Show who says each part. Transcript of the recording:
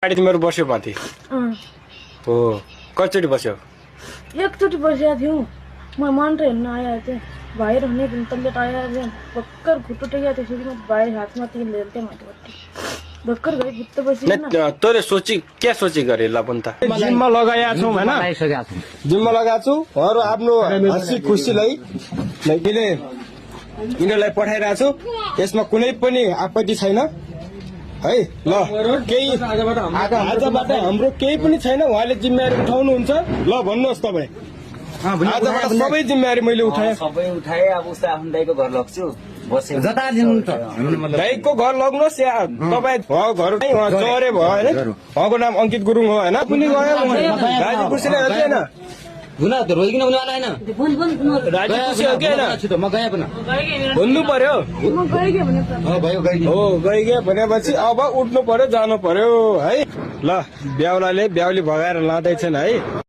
Speaker 1: गाडी तिमीहरू बस्यो माथि हो कतिचोटि बस्यो
Speaker 2: एकचोटि बसेको थियौँ म मन त हेर्न आएको थिएँ भाइ रहने दिन तल्ले आएर भर्खर खुट्टो टेकेको त्यसरी म भाइ हातमा तेल लिएर थिएँ माथिपट्टि भर्खर गए भित्त बसिकन
Speaker 1: तैँले क्या सोची गरे ल पनि त जिम्मा लगाएका छौँ होइन जिम्मा लगाएको छु अरू आफ्नो हाँसी खुसीलाई यिनीहरूलाई पठाइरहेको छु यसमा कुनै पनि आपत्ति छैन है ल केही आजबाट हाम्रो केही पनि छैन उहाँले जिम्मेवारी उठाउनुहुन्छ ल भन्नुहोस् तपाईँ आजबाट सबै जिम्मेवारी मैले उठाएँ
Speaker 3: सबै उठाए अब उसै आफ्नो दाइको घर लग्छु बस्यो
Speaker 1: दाइको घर लग्नुहोस् या तपाईँ घर चरे भयो होइन उहाँको नाम अंकित गुरुङ हो होइन पनि गयो राजी खुसीले हो कि होइन राजी खुसी हो कि होइन भन्नु पर्यो हो गइगयो भनेपछि अब उठ्नु पर्यो जानु पर्यो है ल बेहुलीले भगाएर लाँदैछन् है।